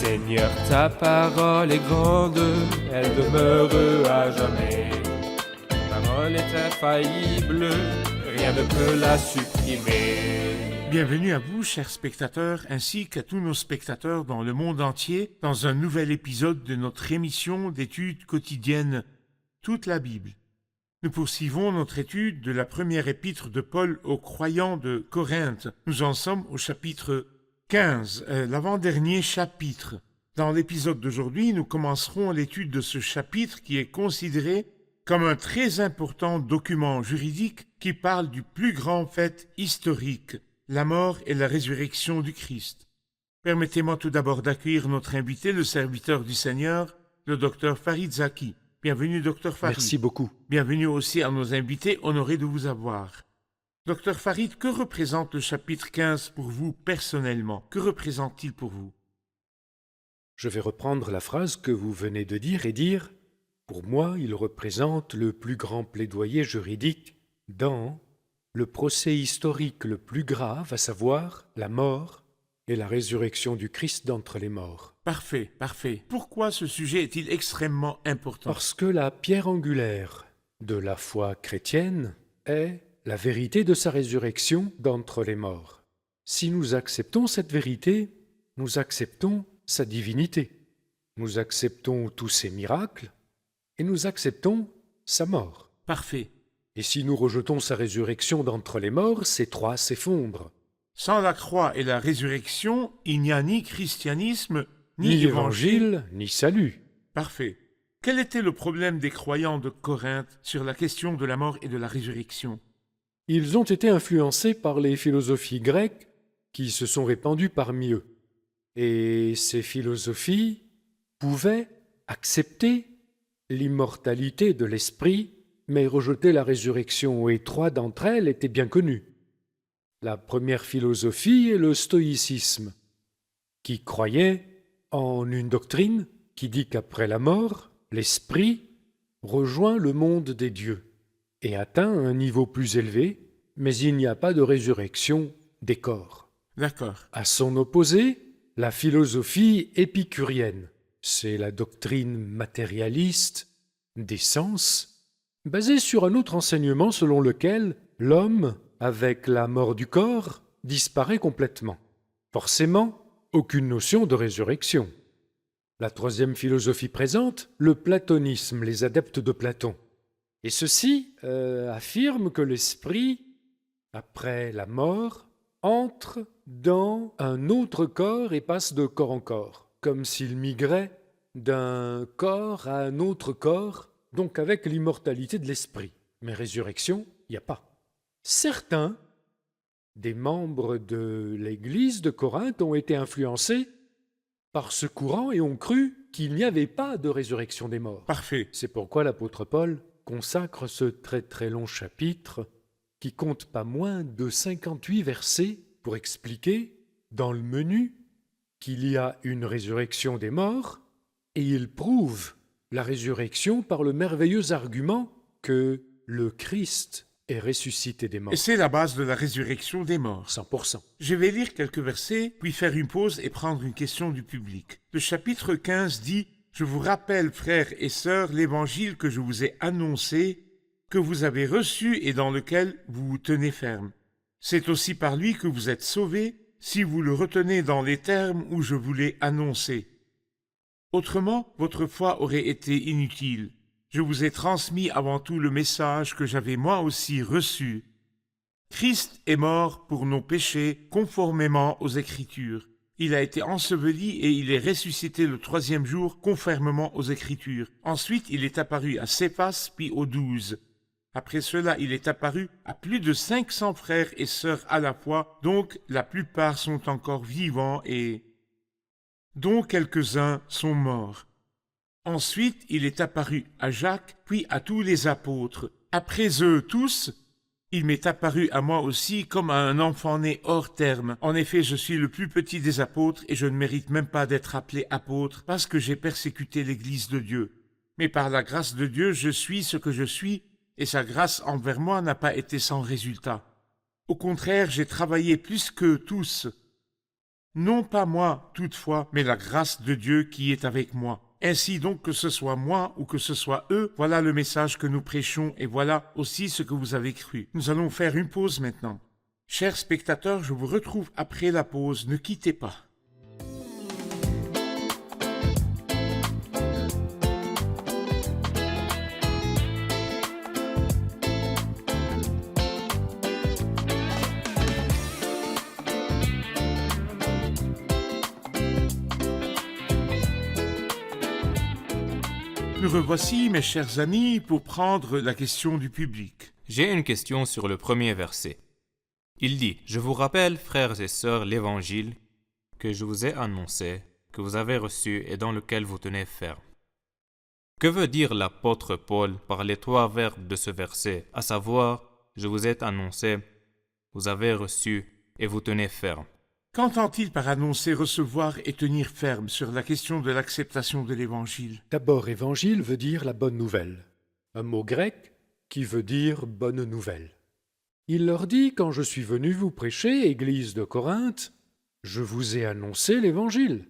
Seigneur, ta parole est grande, elle demeure à jamais. Ta parole est infaillible, rien ne peut la supprimer. Bienvenue à vous, chers spectateurs, ainsi qu'à tous nos spectateurs dans le monde entier, dans un nouvel épisode de notre émission d'études quotidiennes Toute la Bible. Nous poursuivons notre étude de la première épître de Paul aux croyants de Corinthe. Nous en sommes au chapitre 15, l'avant-dernier chapitre. Dans l'épisode d'aujourd'hui, nous commencerons l'étude de ce chapitre qui est considéré comme un très important document juridique qui parle du plus grand fait historique, la mort et la résurrection du Christ. Permettez-moi tout d'abord d'accueillir notre invité, le serviteur du Seigneur, le docteur Farid Zaki. Bienvenue, docteur Farid. Merci beaucoup. Bienvenue aussi à nos invités, honorés de vous avoir. Docteur Farid, que représente le chapitre 15 pour vous personnellement? Que représente-t-il pour vous? Je vais reprendre la phrase que vous venez de dire et dire « Pour moi, il représente le plus grand plaidoyer juridique dans le procès historique le plus grave, à savoir la mort et la résurrection du Christ d'entre les morts. » Parfait, parfait. Pourquoi ce sujet est-il extrêmement important? Parce que la pierre angulaire de la foi chrétienne est la vérité de sa résurrection d'entre les morts. Si nous acceptons cette vérité, nous acceptons sa divinité. Nous acceptons tous ses miracles et nous acceptons sa mort. Parfait. Et si nous rejetons sa résurrection d'entre les morts, ces trois s'effondrent. Sans la croix et la résurrection, il n'y a ni christianisme, Ni évangile, ni salut. Parfait. Quel était le problème des croyants de Corinthe sur la question de la mort et de la résurrection? Ils ont été influencés par les philosophies grecques qui se sont répandues parmi eux. Et ces philosophies pouvaient accepter l'immortalité de l'esprit, mais rejeter la résurrection, et trois d'entre elles étaient bien connues. La première philosophie est le stoïcisme, qui croyait en une doctrine qui dit qu'après la mort, l'esprit rejoint le monde des dieux et atteint un niveau plus élevé, mais il n'y a pas de résurrection des corps. D'accord. À son opposé, la philosophie épicurienne, c'est la doctrine matérialiste des sens, basée sur un autre enseignement selon lequel l'homme, avec la mort du corps, disparaît complètement. Forcément, aucune notion de résurrection. La troisième philosophie présente, le platonisme, les adeptes de Platon. Et ceux-ci affirment que l'esprit, après la mort, entre dans un autre corps et passe de corps en corps, comme s'il migrait d'un corps à un autre corps, donc avec l'immortalité de l'esprit. Mais résurrection, il n'y a pas. Certains des membres de l'Église de Corinthe ont été influencés par ce courant et ont cru qu'il n'y avait pas de résurrection des morts. Parfait. C'est pourquoi l'apôtre Paul consacre ce très très long chapitre qui compte pas moins de 58 versets pour expliquer dans le menu qu'il y a une résurrection des morts et il prouve la résurrection par le merveilleux argument que le Christ est ressuscité des morts. Et c'est la base de la résurrection des morts. 100%. Je vais lire quelques versets, puis faire une pause et prendre une question du public. Le chapitre 15 dit « Je vous rappelle, frères et sœurs, l'évangile que je vous ai annoncé, que vous avez reçu et dans lequel vous vous tenez ferme. C'est aussi par lui que vous êtes sauvés, si vous le retenez dans les termes où je vous l'ai annoncé. Autrement, votre foi aurait été inutile. Je vous ai transmis avant tout le message que j'avais moi aussi reçu. Christ est mort pour nos péchés conformément aux Écritures. Il a été enseveli et il est ressuscité le troisième jour conformément aux Écritures. Ensuite, il est apparu à Céphas puis aux 12. Après cela, il est apparu à plus de 500 frères et sœurs à la fois, donc la plupart sont encore vivants et dont quelques-uns sont morts. Ensuite, il est apparu à Jacques, puis à tous les apôtres. Après eux tous, il m'est apparu à moi aussi comme à un enfant né hors terme. En effet, je suis le plus petit des apôtres et je ne mérite même pas d'être appelé apôtre parce que j'ai persécuté l'Église de Dieu. Mais par la grâce de Dieu, je suis ce que je suis et sa grâce envers moi n'a pas été sans résultat. Au contraire, j'ai travaillé plus qu'eux tous. Non pas moi, toutefois, mais la grâce de Dieu qui est avec moi. Ainsi donc que ce soit moi ou que ce soit eux, voilà le message que nous prêchons et voilà aussi ce que vous avez cru. Nous allons faire une pause maintenant. Chers spectateurs, je vous retrouve après la pause, ne quittez pas. Nous revoici, mes chers amis, pour prendre la question du public. J'ai une question sur le premier verset. Il dit, « Je vous rappelle, frères et sœurs, l'évangile que je vous ai annoncé, que vous avez reçu et dans lequel vous tenez ferme. » Que veut dire l'apôtre Paul par les trois verbes de ce verset, à savoir, « Je vous ai annoncé, vous avez reçu et vous tenez ferme » Qu'entend-il par annoncer, recevoir et tenir ferme sur la question de l'acceptation de l'Évangile? D'abord, évangile veut dire la bonne nouvelle, un mot grec qui veut dire bonne nouvelle. Il leur dit, quand je suis venu vous prêcher, Église de Corinthe, je vous ai annoncé l'Évangile.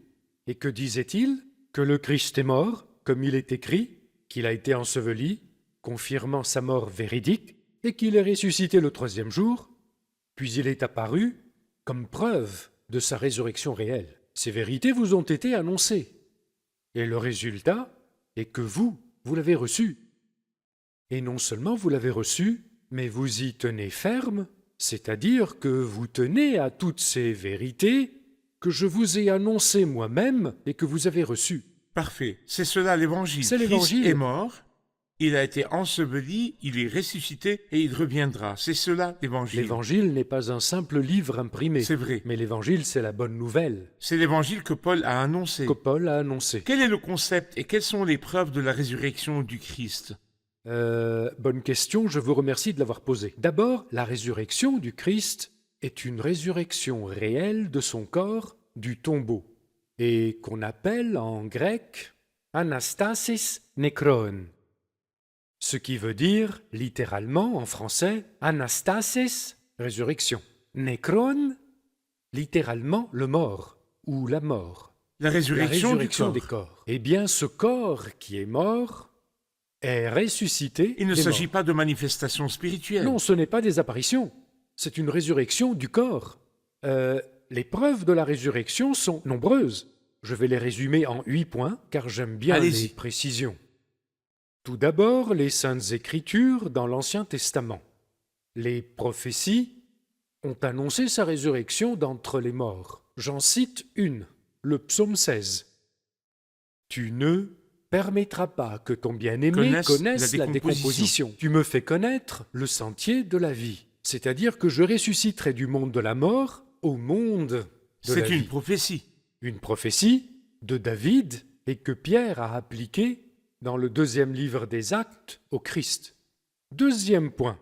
Et que disait-il? Que le Christ est mort, comme il est écrit, qu'il a été enseveli, confirmant sa mort véridique, et qu'il est ressuscité le troisième jour, puis il est apparu comme preuve de sa résurrection réelle. Ces vérités vous ont été annoncées. Et le résultat est que vous l'avez reçu. Et non seulement vous l'avez reçu, mais vous y tenez ferme, c'est-à-dire que vous tenez à toutes ces vérités que je vous ai annoncées moi-même et que vous avez reçues. Parfait, c'est cela l'Évangile. C'est Christ l'Évangile. est mort, il a été enseveli, il est ressuscité et il reviendra. C'est cela l'Évangile. L'Évangile n'est pas un simple livre imprimé. C'est vrai. Mais l'Évangile, c'est la bonne nouvelle C'est l'Évangile que Paul a annoncé. que Paul a annoncée. Quel est le concept et quelles sont les preuves de la résurrection du Christ? Bonne question, je vous remercie de l'avoir posée. D'abord, la résurrection du Christ est une résurrection réelle de son corps du tombeau, et qu'on appelle en grec anastasis nekron, ce qui veut dire littéralement en français anastasis, résurrection, nekron, littéralement le mort ou la mort. La résurrection, du corps. des corps. Eh bien, ce corps qui est mort est ressuscité. Il ne des s'agit morts. pas de manifestations spirituelles. Non, ce n'est pas des apparitions. C'est une résurrection du corps. Les preuves de la résurrection sont nombreuses. Je vais les résumer en 8 points, car j'aime bien Allez-y. les précisions. Tout d'abord, les Saintes Écritures dans l'Ancien Testament. Les prophéties ont annoncé sa résurrection d'entre les morts. J'en cite une, le psaume 16. « Tu ne permettras pas que ton bien-aimé connaisse la décomposition. Tu me fais connaître le sentier de la vie. » C'est-à-dire que je ressusciterai du monde de la mort au monde de la C'est vie. une prophétie. Une prophétie de David et que Pierre a appliquée dans le 2e livre des Actes au Christ. Deuxième point.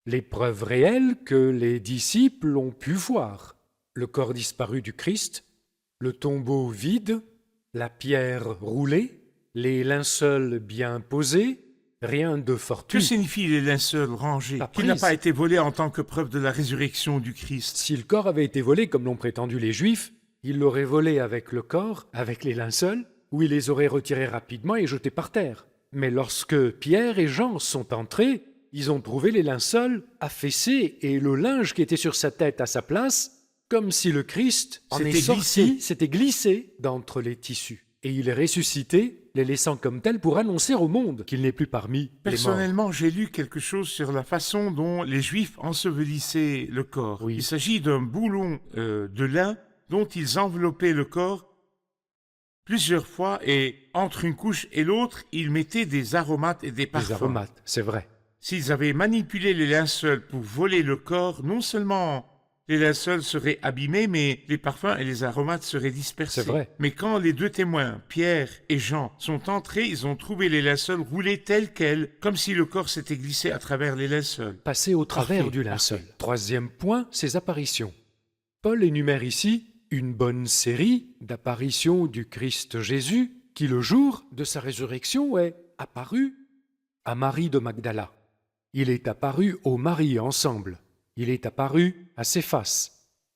Les preuves réelles que les disciples ont pu voir. Le corps disparu du Christ, le tombeau vide, la pierre roulée, les linceuls bien posés, rien de Que fortuit. signifient les linceuls rangés La qui n'a prise. pas été volé en tant que preuve de la résurrection du Christ? Si le corps avait été volé, comme l'ont prétendu les Juifs, ils l'auraient volé avec le corps, avec les linceuls, ou ils les auraient retirés rapidement et jetés par terre. Mais lorsque Pierre et Jean sont entrés, ils ont trouvé les linceuls affaissés et le linge qui était sur sa tête à sa place, comme si le Christ en est S'était sorti, glissé. s'était glissé d'entre les tissus. Et il est ressuscité, les laissant comme tels pour annoncer au monde qu'il n'est plus parmi les morts. Personnellement, j'ai lu quelque chose sur la façon dont les Juifs ensevelissaient le corps. Oui. Il s'agit d'un boulon de lin dont ils enveloppaient le corps plusieurs fois et entre une couche et l'autre, ils mettaient des aromates et des parfums. Les aromates, c'est vrai. S'ils avaient manipulé les linceuls pour voler le corps, non seulement les linceuls seraient abîmés, mais les parfums et les aromates seraient dispersés. C'est vrai. Mais quand les deux témoins, Pierre et Jean, sont entrés, ils ont trouvé les linceuls roulés tels quels, comme si le corps s'était glissé à travers les linceuls. Passer au travers Parfait, du linceul. parfait. Troisième point, ses apparitions. Paul énumère ici une bonne série d'apparitions du Christ Jésus qui, le jour de sa résurrection, est apparu à Marie de Magdala. Il est apparu aux maris ensemble. Il est apparu à Céphas.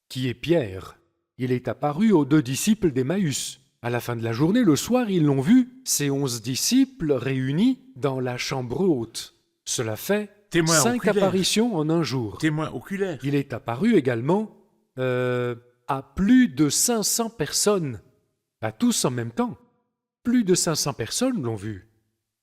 Qui est Pierre? Il est apparu aux 2 disciples d'Emmaüs. À la fin de la journée, le soir, ils l'ont vu, ces 11 disciples réunis dans la chambre haute. Cela fait Témoin 5 oculaire. apparitions en un jour. Témoin oculaire. Il est apparu également à plus de 500 personnes, à tous en même temps. Plus de 500 personnes l'ont vu.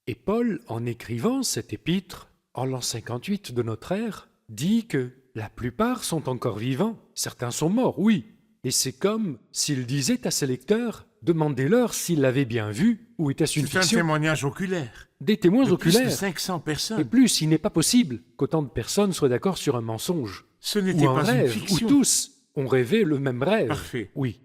Et Paul, en écrivant cet épître, en l'an 58 de notre ère, dit que la plupart sont encore vivants, certains sont morts, oui. Et c'est comme s'il disait à ses lecteurs, demandez-leur s'ils l'avaient bien vu ou était-ce une C'est un fiction. témoignage oculaire. Des témoins De plus de oculaires. 500 Et personnes. plus, il n'est pas possible qu'autant de personnes soient d'accord sur un mensonge. Ce n'était Ou un pas une rêve, fiction. où tous ont rêvé le même rêve. Parfait. Oui.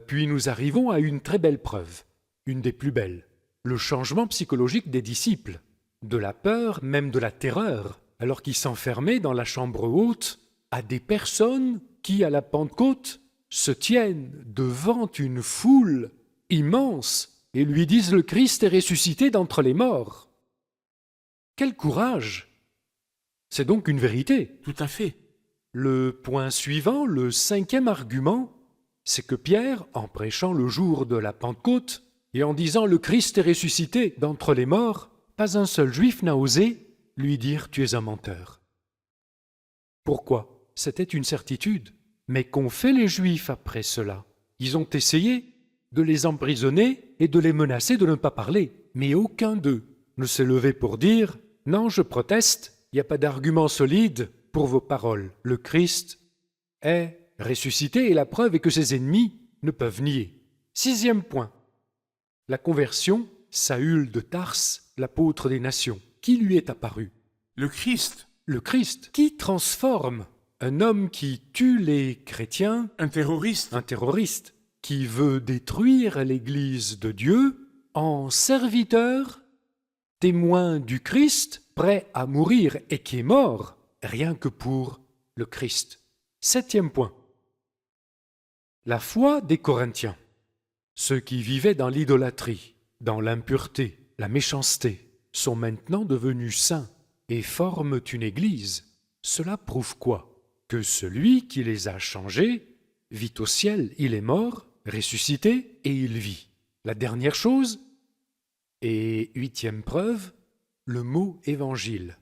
Puis nous arrivons à une très belle preuve, une des plus belles. Le changement psychologique des disciples. De la peur, même de la terreur, alors qu'ils s'enfermaient dans la chambre haute, à des personnes qui, à la Pentecôte, se tiennent devant une foule immense et lui disent « Le Christ est ressuscité d'entre les morts ». Quel courage! C'est donc une vérité. Tout à fait. Le point suivant, le 5e argument, c'est que Pierre, en prêchant le jour de la Pentecôte et en disant « Le Christ est ressuscité d'entre les morts », pas un seul juif n'a osé lui dire « Tu es un menteur ». Pourquoi? C'était une certitude. Mais qu'ont fait les Juifs après cela? Ils ont essayé de les emprisonner et de les menacer de ne pas parler. Mais aucun d'eux ne s'est levé pour dire « Non, je proteste, il n'y a pas d'argument solide pour vos paroles. Le Christ est ressuscité et la preuve est que ses ennemis ne peuvent nier. » 6e point. La conversion, Saül de Tarse, l'apôtre des nations. Qui lui est apparu? Le Christ, Le Christ, qui transforme un homme qui tue les chrétiens, un terroriste, un terroriste, qui veut détruire l'Église de Dieu, en serviteur, témoin du Christ, prêt à mourir et qui est mort, rien que pour le Christ. 7e point. La foi des Corinthiens. Ceux qui vivaient dans l'idolâtrie, dans l'impureté, la méchanceté, sont maintenant devenus saints et forment une Église. Cela prouve quoi? Que celui qui les a changés vit au ciel, il est mort, ressuscité et il vit. La dernière chose, et 8e preuve, le mot évangile.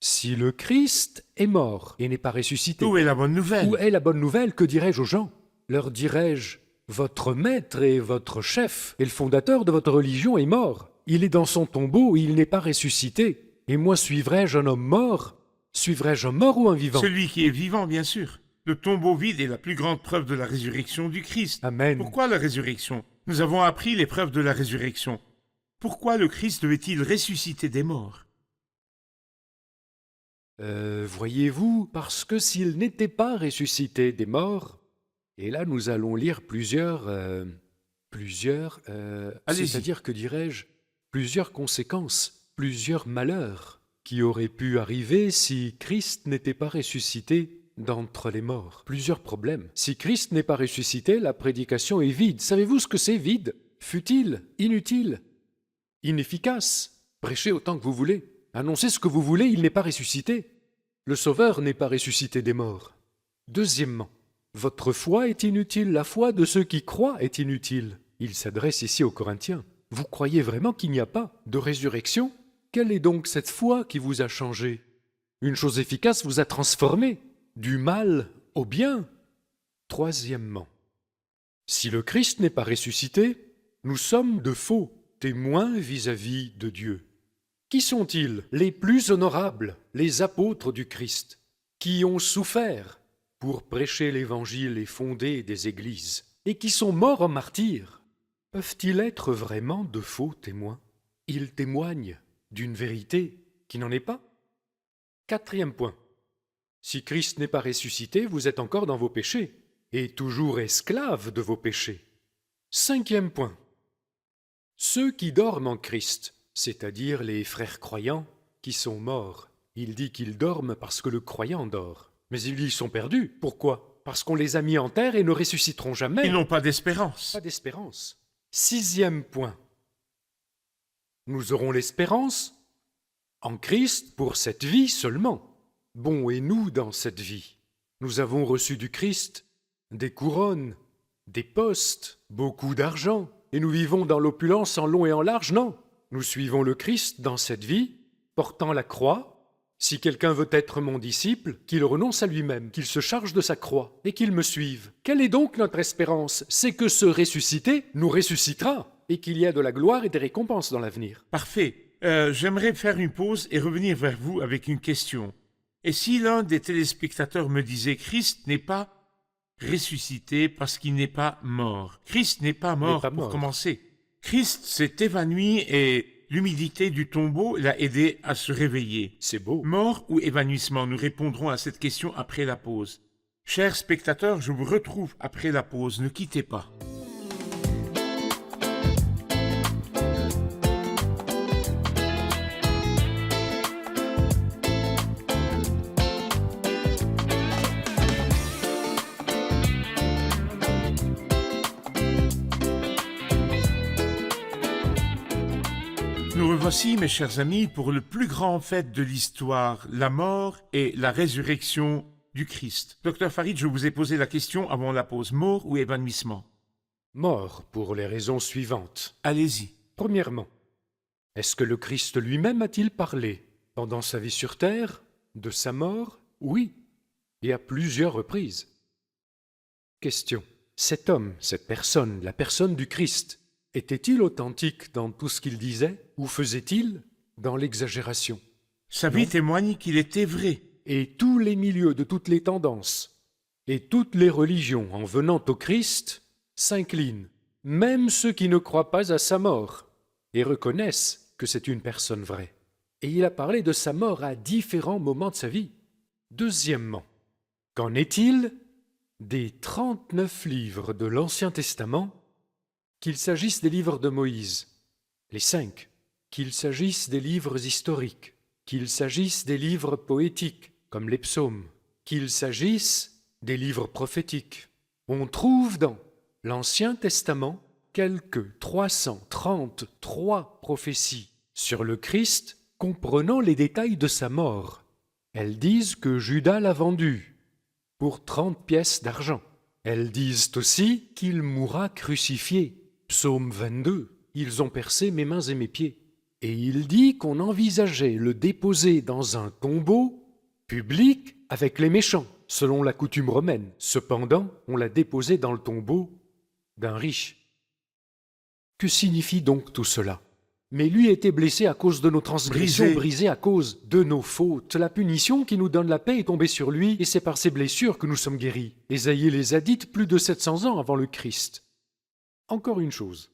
Si le Christ est mort et n'est pas ressuscité, où est la bonne nouvelle? où est la bonne nouvelle? Que dirais-je aux gens? Leur dirais-je, votre maître et votre chef et le fondateur de votre religion est mort. Il est dans son tombeau et il n'est pas ressuscité. Et moi suivrai-je un homme mort? Suivrai-je un mort ou un vivant? Celui qui est vivant, bien sûr. Le tombeau vide est la plus grande preuve de la résurrection du Christ. Amen. Pourquoi la résurrection? Nous avons appris les preuves de la résurrection. Pourquoi le Christ devait-il ressusciter des morts? Voyez-vous, parce que s'il n'était pas ressuscité des morts, et là nous allons lire Allez-y. c'est-à-dire que dirais-je, plusieurs conséquences, plusieurs malheurs qui auraient pu arriver si Christ n'était pas ressuscité d'entre les morts. Plusieurs problèmes. Si Christ n'est pas ressuscité, la prédication est vide. Savez-vous ce que c'est vide? Futile, inutile, inefficace. Prêchez autant que vous voulez. Annoncez ce que vous voulez, il n'est pas ressuscité. Le Sauveur n'est pas ressuscité des morts. Deuxièmement, votre foi est inutile, la foi de ceux qui croient est inutile. Il s'adresse ici aux Corinthiens. Vous croyez vraiment qu'il n'y a pas de résurrection? Quelle est donc cette foi qui vous a changé? Une chose efficace vous a transformé, du mal au bien. Troisièmement, si le Christ n'est pas ressuscité, nous sommes de faux témoins vis-à-vis de Dieu. Qui sont-ils? Les plus honorables, les apôtres du Christ, qui ont souffert pour prêcher l'Évangile et fonder des églises, et qui sont morts en martyrs. Peuvent-ils être vraiment de faux témoins? Ils témoignent d'une vérité qui n'en est pas. 4e point. Si Christ n'est pas ressuscité, vous êtes encore dans vos péchés, et toujours esclaves de vos péchés. 5e point. Ceux qui dorment en Christ, c'est-à-dire les frères croyants qui sont morts, il dit qu'ils dorment parce que le croyant dort. Mais ils y sont perdus. Pourquoi? Parce qu'on les a mis en terre et ne ressusciteront jamais. Ils n'ont pas d'espérance. Pas d'espérance. 6e point. Nous aurons l'espérance en Christ pour cette vie seulement. Bon, et nous dans cette vie? Nous avons reçu du Christ des couronnes, des postes, beaucoup d'argent, et nous vivons dans l'opulence en long et en large, non. Nous suivons le Christ dans cette vie, portant la croix. Si quelqu'un veut être mon disciple, qu'il renonce à lui-même, qu'il se charge de sa croix, et qu'il me suive. Quelle est donc notre espérance? C'est que ce ressuscité nous ressuscitera, et qu'il y a de la gloire et des récompenses dans l'avenir. Parfait. J'aimerais faire une pause et revenir vers vous avec une question. Et si l'un des téléspectateurs me disait Christ n'est pas ressuscité parce qu'il n'est pas mort? Christ n'est pas mort pour commencer. Christ s'est évanoui et l'humidité du tombeau l'a aidé à se réveiller. C'est beau. Mort ou évanouissement? Nous répondrons à cette question après la pause. Chers spectateurs, je vous retrouve après la pause. Ne quittez pas. Nous revoici, mes chers amis, pour le plus grand fait de l'histoire, la mort et la résurrection du Christ. Docteur Farid, je vous ai posé la question avant la pause. Mort ou évanouissement? Mort pour les raisons suivantes. Allez-y. Premièrement, est-ce que le Christ lui-même a-t-il parlé pendant sa vie sur terre de sa mort? Oui, et à plusieurs reprises. Question. Cet homme, cette personne, la personne du Christ, était-il authentique dans tout ce qu'il disait ou faisait-il dans l'exagération? Sa vie témoigne qu'il était vrai. Et tous les milieux de toutes les tendances et toutes les religions, en venant au Christ, s'inclinent, même ceux qui ne croient pas à sa mort, et reconnaissent que c'est une personne vraie. Et il a parlé de sa mort à différents moments de sa vie. Deuxièmement, qu'en est-il des 39 livres de l'Ancien Testament, qu'il s'agisse des livres de Moïse, les 5, qu'il s'agisse des livres historiques, qu'il s'agisse des livres poétiques, comme les psaumes, qu'il s'agisse des livres prophétiques? On trouve dans l'Ancien Testament quelques 333 prophéties sur le Christ comprenant les détails de sa mort. Elles disent que Judas l'a vendu pour 30 pièces d'argent. Elles disent aussi qu'il mourra crucifié. Psaume 22, ils ont percé mes mains et mes pieds. Et il dit qu'on envisageait le déposer dans un tombeau public avec les méchants, selon la coutume romaine. Cependant, on l'a déposé dans le tombeau d'un riche. Que signifie donc tout cela? Mais lui était blessé à cause de nos transgressions, brisé à cause de nos fautes. La punition qui nous donne la paix est tombée sur lui, et c'est par ses blessures que nous sommes guéris. Ésaïe les a dites plus de 700 ans avant le Christ. Encore une chose.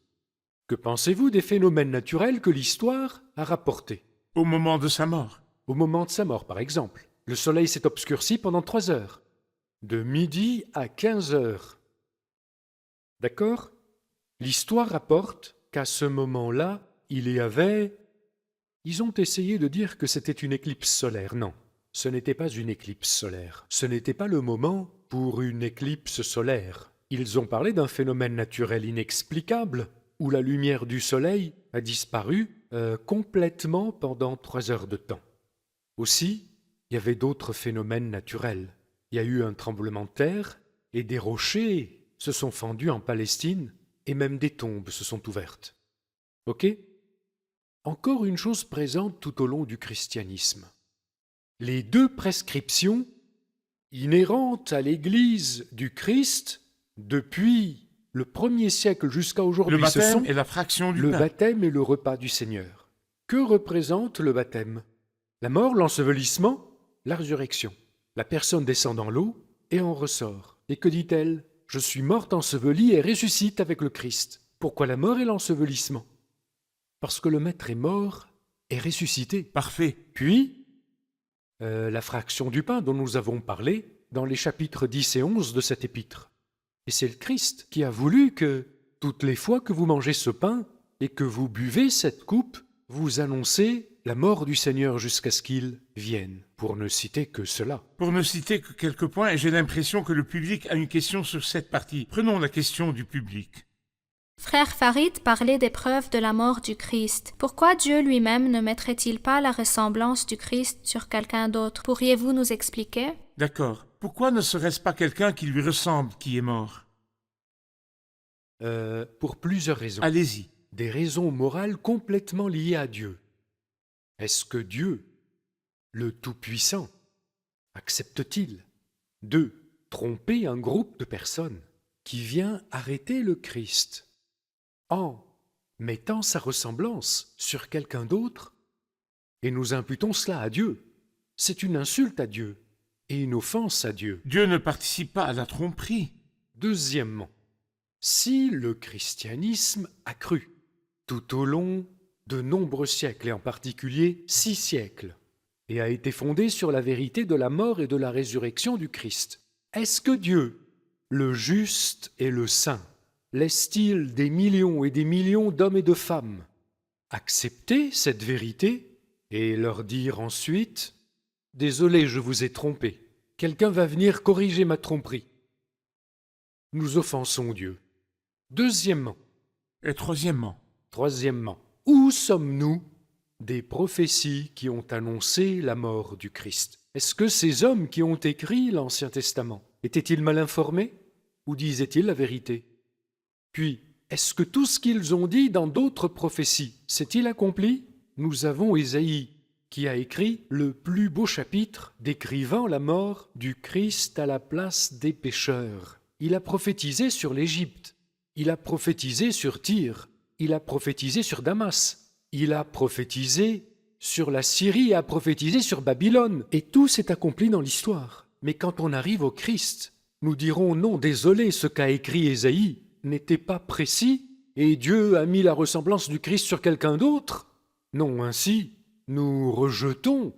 Que pensez-vous des phénomènes naturels que l'histoire a rapportés? Au moment de sa mort. Au moment de sa mort, par exemple. Le soleil s'est obscurci pendant 3 heures. De midi à 15 heures. D'accord? L'histoire rapporte qu'à ce moment-là, il y avait... Ils ont essayé de dire que c'était une éclipse solaire. Non, ce n'était pas une éclipse solaire. Ce n'était pas le moment pour une éclipse solaire. Ils ont parlé d'un phénomène naturel inexplicable où la lumière du soleil a disparu complètement pendant 3 heures de temps. Aussi, il y avait d'autres phénomènes naturels. Il y a eu un tremblement de terre et des rochers se sont fendus en Palestine et même des tombes se sont ouvertes. Ok? Encore une chose présente tout au long du christianisme. Les 2 prescriptions inhérentes à l'Église du Christ depuis le 1er siècle jusqu'à aujourd'hui, le baptême et la fraction du pain. Le baptême et le repas du Seigneur. Que représente le baptême? La mort, l'ensevelissement, la résurrection. La personne descend dans l'eau et en ressort. Et que dit-elle? Je suis morte, ensevelie et ressuscite avec le Christ. Pourquoi la mort et l'ensevelissement? Parce que le Maître est mort et ressuscité. Parfait. Puis, la fraction du pain dont nous avons parlé dans les chapitres 10 et 11 de cet épître. Et c'est le Christ qui a voulu que, toutes les fois que vous mangez ce pain et que vous buvez cette coupe, vous annoncez la mort du Seigneur jusqu'à ce qu'il vienne, pour ne citer que cela. Pour ne citer que quelques points, et j'ai l'impression que le public a une question sur cette partie. Prenons la question du public. Frère Farid parlait des preuves de la mort du Christ. Pourquoi Dieu lui-même ne mettrait-il pas la ressemblance du Christ sur quelqu'un d'autre? Pourriez-vous nous expliquer? D'accord. Pourquoi ne serait-ce pas quelqu'un qui lui ressemble qui est mort? Pour plusieurs raisons. Allez-y. Des raisons morales complètement liées à Dieu. Est-ce que Dieu, le Tout-Puissant, accepte-t-il de tromper un groupe de personnes qui vient arrêter le Christ en mettant sa ressemblance sur quelqu'un d'autre, et nous imputons cela à Dieu? C'est une insulte à Dieu et une offense à Dieu. Dieu ne participe pas à la tromperie. Deuxièmement, si le christianisme a cru tout au long de nombreux siècles, et en particulier 6 siècles, et a été fondé sur la vérité de la mort et de la résurrection du Christ, est-ce que Dieu, le juste et le saint, laisse-t-il des millions et des millions d'hommes et de femmes accepter cette vérité et leur dire ensuite « Désolé, je vous ai trompé, quelqu'un va venir corriger ma tromperie ». Nous offensons Dieu. Deuxièmement, Et troisièmement, où sommes-nous des prophéties qui ont annoncé la mort du Christ? Est-ce que ces hommes qui ont écrit l'Ancien Testament étaient-ils mal informés ou disaient-ils la vérité? Puis, est-ce que tout ce qu'ils ont dit dans d'autres prophéties s'est-il accompli? Nous avons Ésaïe qui a écrit le plus beau chapitre décrivant la mort du Christ à la place des pécheurs. Il a prophétisé sur l'Égypte, il a prophétisé sur Tyr, il a prophétisé sur Damas, il a prophétisé sur la Syrie, a prophétisé sur Babylone, et tout s'est accompli dans l'histoire. Mais quand on arrive au Christ, nous dirons non, désolé, ce qu'a écrit Ésaïe n'était pas précis, et Dieu a mis la ressemblance du Christ sur quelqu'un d'autre. Non, ainsi, nous rejetons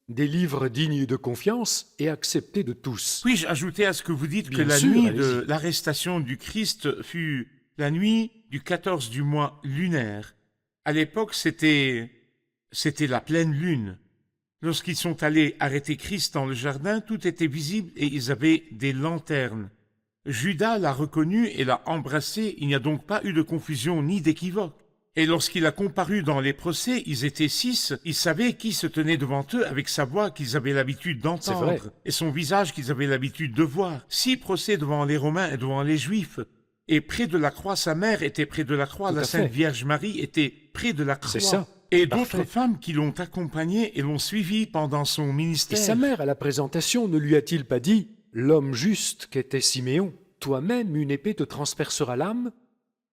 des livres dignes de confiance et acceptés de tous. puis-je ajouter à ce que vous dites que Bien la sûr, nuit de allez-y. l'arrestation du Christ fut la nuit du 14 du mois lunaire? À l'époque, c'était la pleine lune. Lorsqu'ils sont allés arrêter Christ dans le jardin, tout était visible et ils avaient des lanternes. Judas l'a reconnu et l'a embrassé, il n'y a donc pas eu de confusion ni d'équivoque. Et lorsqu'il a comparu dans les procès, ils étaient 6, ils savaient qui se tenait devant eux avec sa voix qu'ils avaient l'habitude C'est vrai. d'entendre et son visage qu'ils avaient l'habitude de voir. 6 procès devant les Romains et devant les Juifs. Et près de la croix, sa mère était près de la croix, Tout la à Sainte fait. Vierge Marie était près de la croix. C'est ça. Et Parfait. d'autres femmes qui l'ont accompagné et l'ont suivi pendant son Et ministère. sa mère, à la présentation, ne lui a-t-il pas dit « L'homme juste qu'était Siméon, toi-même une épée te transpercera l'âme »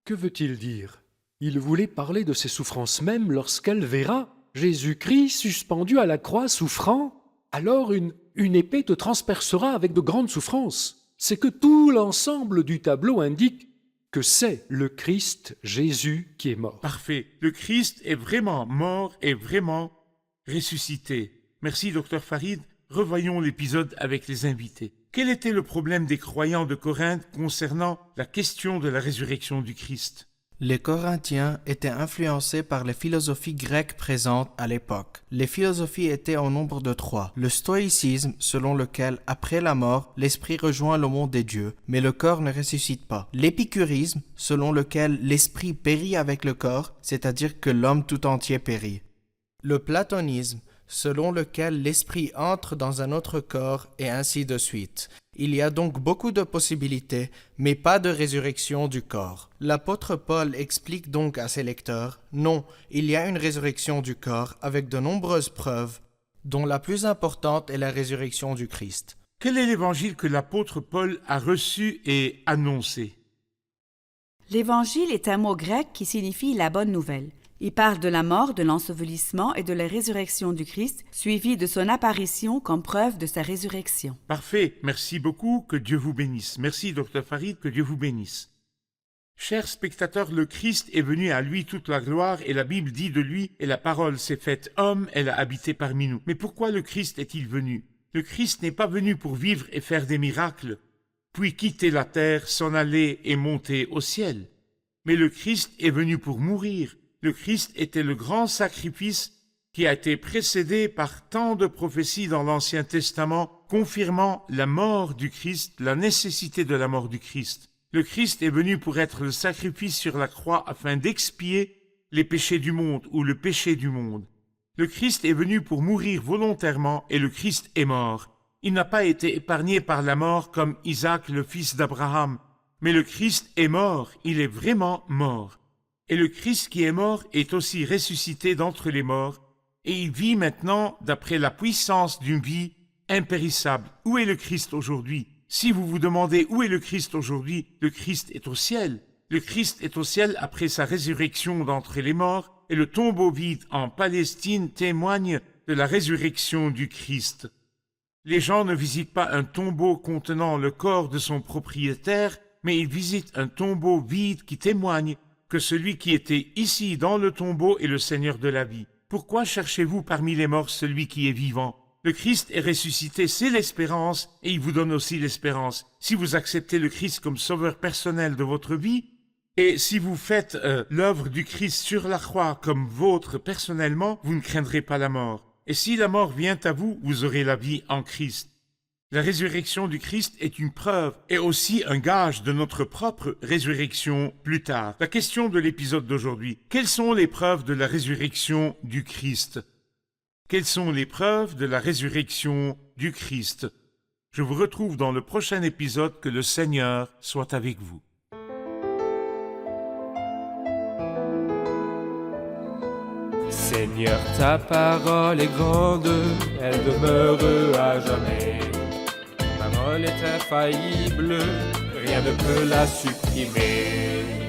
Que veut-il dire? Il voulait parler de ses souffrances même lorsqu'elle verra Jésus-Christ suspendu à la croix souffrant. Alors une épée te transpercera avec de grandes souffrances. C'est que tout l'ensemble du tableau indique que c'est le Christ Jésus qui est mort. Parfait. Le Christ est vraiment mort et vraiment ressuscité. Merci, docteur Farid. Revoyons l'épisode avec les invités. Quel était le problème des croyants de Corinthe concernant la question de la résurrection du Christ? Les Corinthiens étaient influencés par les philosophies grecques présentes à l'époque. Les philosophies étaient au nombre de 3. Le stoïcisme, selon lequel, après la mort, l'esprit rejoint le monde des dieux, mais le corps ne ressuscite pas. L'épicurisme, selon lequel l'esprit périt avec le corps, c'est-à-dire que l'homme tout entier périt. Le platonisme, selon lequel l'esprit entre dans un autre corps, et ainsi de suite. Il y a donc beaucoup de possibilités, mais pas de résurrection du corps. L'apôtre Paul explique donc à ses lecteurs, non, il y a une résurrection du corps avec de nombreuses preuves, dont la plus importante est la résurrection du Christ. Quel est l'évangile que l'apôtre Paul a reçu et annoncé? L'évangile est un mot grec qui signifie la bonne nouvelle. Il parle de la mort, de l'ensevelissement et de la résurrection du Christ, suivi de son apparition comme preuve de sa résurrection. Parfait. Merci beaucoup. Que Dieu vous bénisse. Merci, docteur Farid. Que Dieu vous bénisse. Chers spectateurs, le Christ est venu à lui toute la gloire et la Bible dit de lui « Et la parole s'est faite homme, elle a habité parmi nous ». Mais pourquoi le Christ est-il venu? Le Christ n'est pas venu pour vivre et faire des miracles, puis quitter la terre, s'en aller et monter au ciel. Mais le Christ est venu pour mourir. Le Christ était le grand sacrifice qui a été précédé par tant de prophéties dans l'Ancien Testament, confirmant la mort du Christ, la nécessité de la mort du Christ. Le Christ est venu pour être le sacrifice sur la croix afin d'expier les péchés du monde ou le péché du monde. Le Christ est venu pour mourir volontairement et le Christ est mort. Il n'a pas été épargné par la mort comme Isaac, le fils d'Abraham. Mais le Christ est mort, il est vraiment mort. Et le Christ qui est mort est aussi ressuscité d'entre les morts, et il vit maintenant d'après la puissance d'une vie impérissable. Où est le Christ aujourd'hui? Si vous vous demandez où est le Christ aujourd'hui, le Christ est au ciel. Le Christ est au ciel après sa résurrection d'entre les morts, et le tombeau vide en Palestine témoigne de la résurrection du Christ. Les gens ne visitent pas un tombeau contenant le corps de son propriétaire, mais ils visitent un tombeau vide qui témoigne que celui qui était ici dans le tombeau est le Seigneur de la vie. Pourquoi cherchez-vous parmi les morts celui qui est vivant? Le Christ est ressuscité, c'est l'espérance, et il vous donne aussi l'espérance. Si vous acceptez le Christ comme sauveur personnel de votre vie, et si vous faites l'œuvre du Christ sur la croix comme vôtre personnellement, vous ne craindrez pas la mort. Et si la mort vient à vous, vous aurez la vie en Christ. La résurrection du Christ est une preuve et aussi un gage de notre propre résurrection plus tard. La question de l'épisode d'aujourd'hui: quelles sont les preuves de la résurrection du Christ? Quelles sont les preuves de la résurrection du Christ? Je vous retrouve dans le prochain épisode. Que le Seigneur soit avec vous. Seigneur, ta parole est grande, elle demeure à jamais. Ta parole est infaillible, rien ne peut la supprimer.